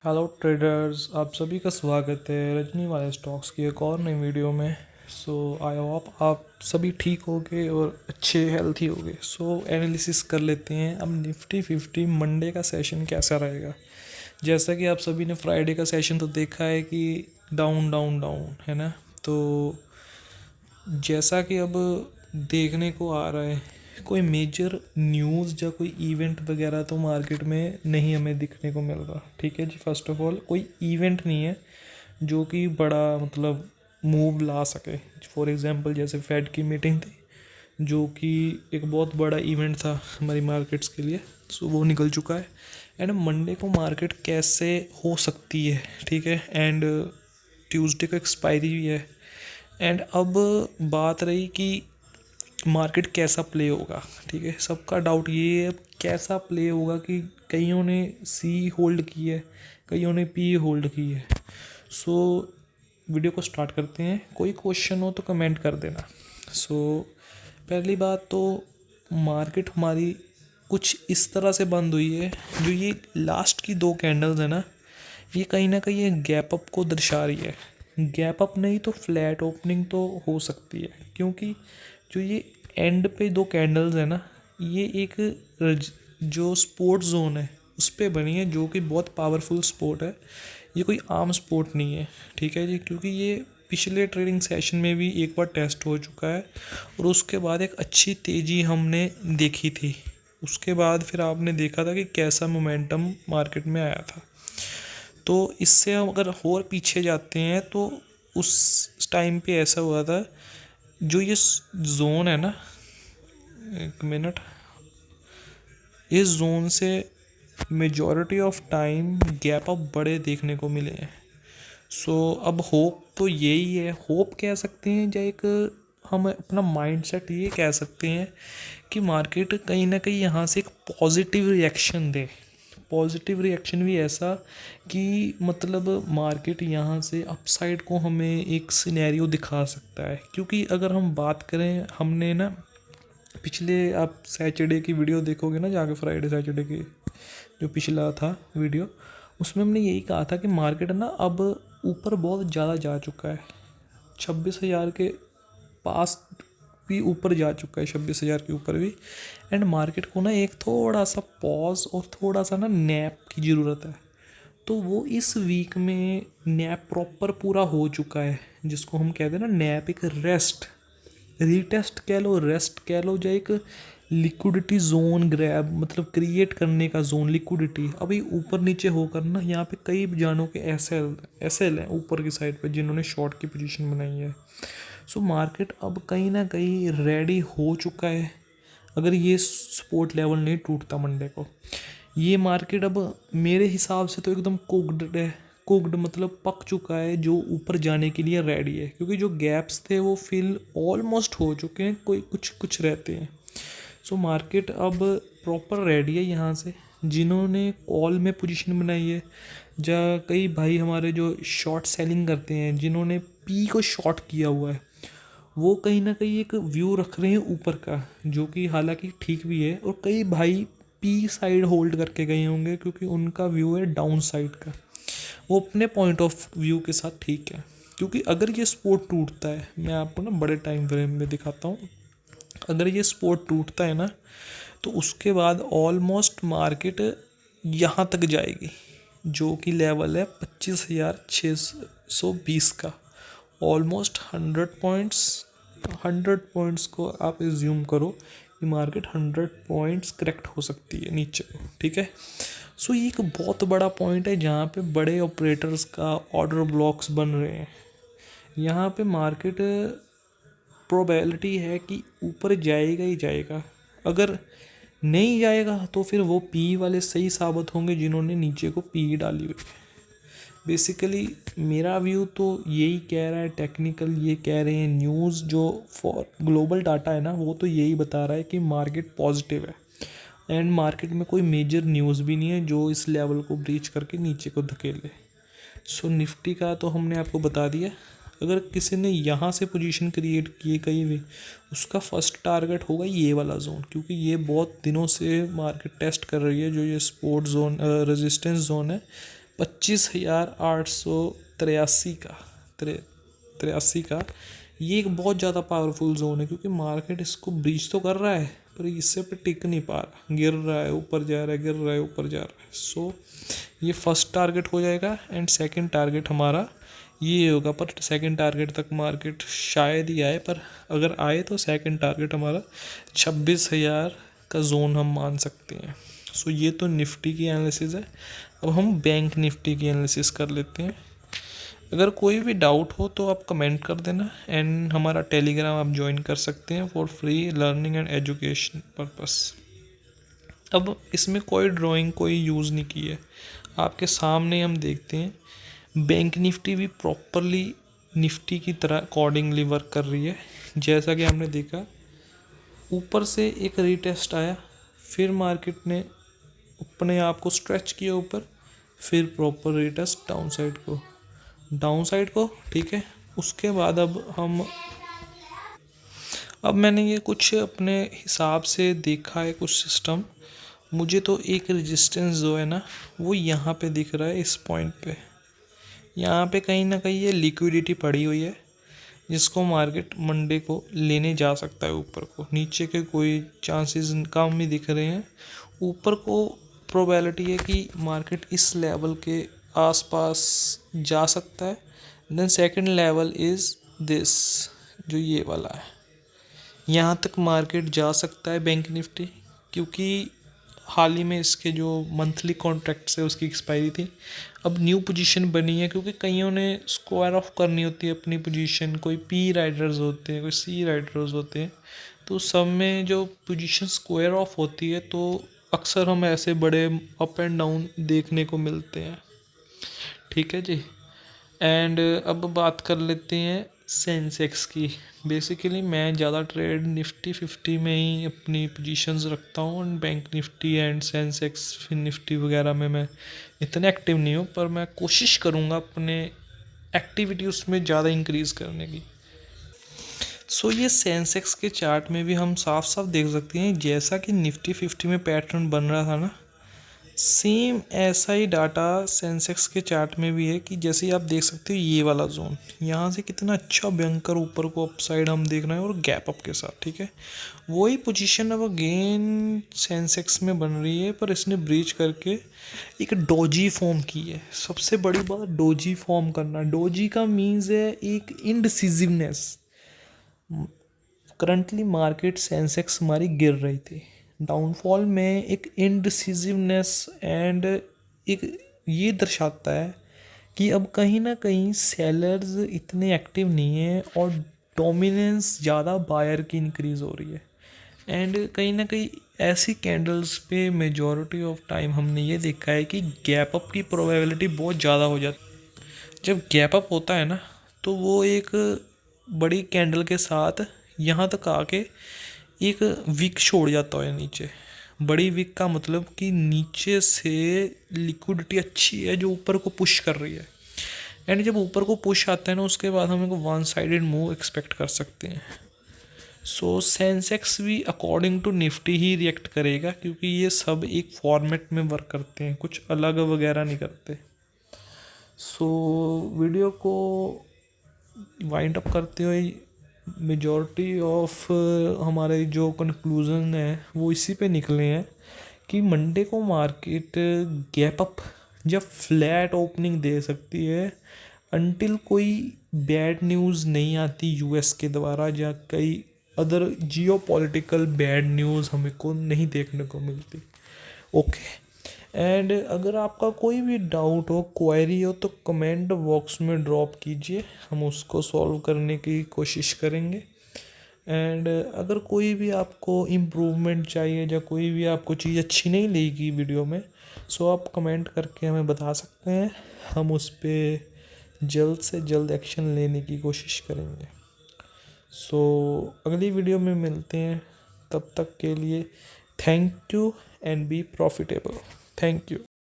Hello traders, आप सभी का स्वागत है रजनी वाले स्टॉक्स की एक और नई वीडियो में। आई होप आप सभी ठीक होगे और अच्छे हेल्थी होगे। एनालिसिस कर लेते हैं अब निफ्टी 50 मंडे का सेशन कैसा रहेगा। जैसा कि आप सभी ने फ्राइडे का सेशन तो देखा है कि डाउन डाउन डाउन है ना। तो जैसा कि अब देखने को आ रहा है, कोई मेजर न्यूज़ या कोई इवेंट वगैरह तो मार्केट में नहीं हमें दिखने को मिल रहा। ठीक है जी, फर्स्ट ऑफ ऑल कोई इवेंट नहीं है जो कि बड़ा मतलब मूव ला सके। फॉर एग्जांपल जैसे फेड की मीटिंग थी जो कि एक बहुत बड़ा इवेंट था हमारी मार्केट्स के लिए, सो वो निकल चुका है। एंड मंडे को मार्केट कैसे हो सकती है, ठीक है। एंड ट्यूसडे को एक्सपायरी भी है। एंड अब बात रही कि मार्केट कैसा प्ले होगा। ठीक है, सबका डाउट ये है कैसा प्ले होगा कि कईयों ने सी होल्ड की है, कईयों ने पी होल्ड की है। सो वीडियो को स्टार्ट करते हैं। कोई क्वेश्चन हो तो कमेंट कर देना। पहली बात तो मार्केट हमारी कुछ इस तरह से बंद हुई है, जो ये लास्ट की दो कैंडल्स है ना कहीं ये गैप अप को दर्शा रही है। गैप अप नहीं तो फ्लैट ओपनिंग तो हो सकती है, क्योंकि जो ये एंड पे दो कैंडल्स है ना, ये एक जो स्पोर्ट जोन है उस पर बनी है, जो कि बहुत पावरफुल स्पोर्ट है। ये कोई आम स्पोर्ट नहीं है, ठीक है जी। क्योंकि ये पिछले ट्रेडिंग सेशन में भी एक बार टेस्ट हो चुका है और उसके बाद एक अच्छी तेज़ी हमने देखी थी। उसके बाद फिर आपने देखा था कि कैसा मोमेंटम मार्केट में आया था। तो इससे हम अगर और पीछे जाते हैं तो उस टाइम पे ऐसा हुआ था, जो ये जोन है ना, एक मिनट, इस जोन से majority of time gap up बड़े देखने को मिले हैं। अब होप तो यही है, होप कह सकते हैं या एक हम अपना माइंडसेट ये कह सकते हैं कि मार्केट कहीं ना कहीं यहाँ से एक पॉजिटिव रिएक्शन दे। पॉजिटिव रिएक्शन भी ऐसा कि मतलब मार्केट यहाँ से अपसाइड को हमें एक सिनेरियो दिखा सकता है। क्योंकि अगर हम बात करें, हमने ना पिछले, आप सैटरडे की वीडियो देखोगे ना जाके, फ्राइडे सैटरडे की जो पिछला था वीडियो, उसमें हमने यही कहा था कि मार्केट ना अब ऊपर बहुत ज़्यादा जा चुका है। 26,000 के पास भी ऊपर जा चुका है, 26,000 के ऊपर भी। एंड मार्केट को ना एक थोड़ा सा पॉज और थोड़ा सा ना नैप की ज़रूरत है। तो वो इस वीक में नैप प्रॉपर पूरा हो चुका है, जिसको हम कहते हैं ना नैप, एक रेस्ट, रीटेस्ट कह लो, रेस्ट कह लो, या एक लिक्विडिटी जोन ग्रैब मतलब क्रिएट करने का जोन, लिक्विडिटी। अभी ऊपर नीचे होकर ना यहाँ पे कई जानों के एसएल हैं ऊपर की साइड पे, जिन्होंने शॉर्ट की पोजीशन बनाई है। मार्केट अब कहीं ना कहीं रेडी हो चुका है। अगर ये सपोर्ट लेवल नहीं टूटता मंडे को, ये मार्केट अब मेरे हिसाब से तो एकदम कुक्ड है। कुक्ड मतलब पक चुका है, जो ऊपर जाने के लिए रेडी है। क्योंकि जो गैप्स थे वो फिल ऑलमोस्ट हो चुके हैं, कोई कुछ कुछ रहते हैं। मार्केट अब प्रॉपर रेडी है यहाँ से। जिन्होंने कॉल में पोजीशन बनाई है, या कई भाई हमारे जो शॉर्ट सेलिंग करते हैं, जिन्होंने पी को शॉर्ट किया हुआ है, वो कहीं ना कहीं एक व्यू रख रहे हैं ऊपर का, जो कि हालांकि ठीक भी है। और कई भाई पी साइड होल्ड करके गए होंगे, क्योंकि उनका व्यू है डाउन साइड का। वो अपने पॉइंट ऑफ व्यू के साथ ठीक है। क्योंकि अगर ये सपोर्ट टूटता है, मैं आपको ना बड़े टाइम फ्रेम में दिखाता हूँ, अगर ये सपोर्ट टूटता है ना, तो उसके बाद ऑलमोस्ट मार्केट यहाँ तक जाएगी, जो कि लेवल है 25,620 का। ऑलमोस्ट 100 पॉइंट्स को आप एज्यूम करो कि मार्केट 100 पॉइंट्स करेक्ट हो सकती है नीचे को, ठीक है। ये एक बहुत बड़ा पॉइंट है जहाँ पे बड़े ऑपरेटर्स का ऑर्डर ब्लॉक्स बन रहे हैं। यहाँ पे मार्केट प्रोबेबिलिटी है कि ऊपर जाएगा ही जाएगा। अगर नहीं जाएगा तो फिर वो पी वाले सही साबित होंगे, जिन्होंने नीचे को पी डाली हुई है। बेसिकली मेरा व्यू तो यही कह रहा है, टेक्निकल ये कह रहे हैं, न्यूज़ जो फॉर ग्लोबल डाटा है ना, वो तो यही बता रहा है कि मार्केट पॉजिटिव है। एंड मार्केट में कोई मेजर न्यूज़ भी नहीं है जो इस लेवल को ब्रीच करके नीचे को धकेले। निफ्टी का तो हमने आपको बता दिया। अगर किसी ने यहाँ से पोजीशन क्रिएट किए कहीं भी, उसका फर्स्ट टारगेट होगा ये वाला जोन, क्योंकि ये बहुत दिनों से मार्केट टेस्ट कर रही है। जो ये सपोर्ट जोन, रेजिस्टेंस जोन है, 25,883 का 83 का। ये एक बहुत ज़्यादा पावरफुल जोन है क्योंकि मार्केट इसको ब्रीच तो कर रहा है पर इससे पे टिक नहीं पा रहा, गिर रहा है, ऊपर जा रहा है, गिर रहा है, ऊपर जा रहा है। सो ये फर्स्ट टारगेट हो जाएगा एंड सेकंड टारगेट हमारा ये होगा, पर सेकंड टारगेट तक मार्केट शायद ही आए, पर अगर आए तो सेकंड टारगेट हमारा 26,000 का जोन हम मान सकते हैं। सो ये तो निफ्टी की एनालिसिस है। अब हम बैंक निफ्टी की एनालिसिस कर लेते हैं। अगर कोई भी डाउट हो तो आप कमेंट कर देना एंड हमारा टेलीग्राम आप ज्वाइन कर सकते हैं for free learning and education purpose. अब इसमें कोई ड्राइंग कोई यूज़ नहीं की है, आपके सामने हम देखते हैं बैंक निफ्टी भी प्रॉपरली निफ्टी की तरह अकॉर्डिंगली वर्क कर रही है। जैसा कि हमने देखा ऊपर से एक रीटेस्ट आया, फिर मार्केट ने अपने आप को स्ट्रेच किया ऊपर, फिर प्रॉपर रीटेस्ट डाउन साइड को ठीक है। उसके बाद अब मैंने ये कुछ अपने हिसाब से देखा है कुछ सिस्टम। मुझे तो एक रेजिस्टेंस जो है ना वो यहाँ पे दिख रहा है, इस पॉइंट पे। यहाँ पे कहीं ना कहीं ये लिक्विडिटी पड़ी हुई है जिसको मार्केट मंडे को लेने जा सकता है ऊपर को। नीचे के कोई चांसेस कम ही दिख रहे हैं। ऊपर को प्रोबेबिलिटी है कि मार्केट इस लेवल के आसपास जा सकता है। Then second level is this, जो ये वाला है, यहाँ तक मार्केट जा सकता है बैंक निफ्टी, क्योंकि हाल ही में इसके जो मंथली कॉन्ट्रैक्ट्स है उसकी एक्सपायरी थी। अब न्यू पोजीशन बनी है क्योंकि कईयों ने स्क्वायर ऑफ करनी होती है अपनी पोजीशन, कोई पी राइडर्स होते हैं, कोई सी राइडर्स होते हैं। तो सब में जो पोजीशन स्क्वायर ऑफ होती है तो अक्सर हम ऐसे बड़े अप एंड डाउन देखने को मिलते हैं। ठीक है जी। एंड अब बात कर लेते हैं सेंसेक्स की। बेसिकली मैं ज़्यादा ट्रेड निफ्टी 50 में ही अपनी पोजीशंस रखता हूँ and Bank Nifty and Sensex Fin Nifty वगैरह में मैं इतने एक्टिव नहीं हूँ, पर मैं कोशिश करूँगा अपने एक्टिविटी उसमें ज़्यादा इंक्रीज़ करने की। सो ये सेंसेक्स के चार्ट में भी हम साफ साफ देख सकते हैं, जैसा कि निफ्टी 50 में पैटर्न बन रहा था ना, सेम ऐसा ही डाटा सेंसेक्स के चार्ट में भी है कि जैसे आप देख सकते हो ये वाला जोन यहाँ से कितना अच्छा भयंकर ऊपर को अपसाइड हम देख रहे हैं और गैप अप के साथ। ठीक है, वही पोजीशन अब अगेन सेंसेक्स में बन रही है, पर इसने ब्रीच करके एक डोजी फॉर्म की है। सबसे बड़ी बात डोजी फॉर्म करना। डोजी का मीन्स है एक इनडिसिजिवनेस। करंटली मार्केट सेंसेक्स हमारी गिर रही थी, डाउनफॉल में एक इनडिसिजिवनेस एंड एक ये दर्शाता है कि अब कहीं ना कहीं सेलर्स इतने एक्टिव नहीं हैं और डोमिनेंस ज़्यादा बायर की इंक्रीज़ हो रही है। एंड कहीं ना कहीं ऐसी कैंडल्स पे मेजॉरिटी ऑफ टाइम हमने ये देखा है कि गैप अप की प्रोबेबिलिटी बहुत ज़्यादा हो जाती है। जब गैप अप होता है ना तो वो एक बड़ी कैंडल के साथ यहाँ तक आके एक विक छोड़ जाता है नीचे। बड़ी विक का मतलब कि नीचे से लिक्विडिटी अच्छी है जो ऊपर को पुश कर रही है। एंड जब ऊपर को पुश आता है ना उसके बाद हम एक वन साइडेड मूव एक्सपेक्ट कर सकते हैं। सो सेंसेक्स भी अकॉर्डिंग टू निफ्टी ही रिएक्ट करेगा क्योंकि ये सब एक फॉर्मेट में वर्क करते हैं, कुछ अलग वगैरह नहीं करते। सो वीडियो को वाइंड अप करते हुए मेजॉरिटी ऑफ हमारे जो कंक्लूज़न है वो इसी पे निकले हैं कि मंडे को मार्केट गैप अप या फ्लैट ओपनिंग दे सकती है अनटिल कोई बैड न्यूज़ नहीं आती यूएस के द्वारा या कई अदर जियोपॉलिटिकल बैड न्यूज़ हमें को नहीं देखने को मिलती। ओके। एंड अगर आपका कोई भी डाउट हो, क्वेरी हो तो कमेंट बॉक्स में ड्रॉप कीजिए, हम उसको सॉल्व करने की कोशिश करेंगे। एंड अगर कोई भी आपको इम्प्रूवमेंट चाहिए या कोई भी आपको चीज़ अच्छी नहीं लगी वीडियो में, सो आप कमेंट करके हमें बता सकते हैं, हम उस पर जल्द से जल्द एक्शन लेने की कोशिश करेंगे। सो अगली वीडियो में मिलते हैं, तब तक के लिए thank you and be profitable. Thank you.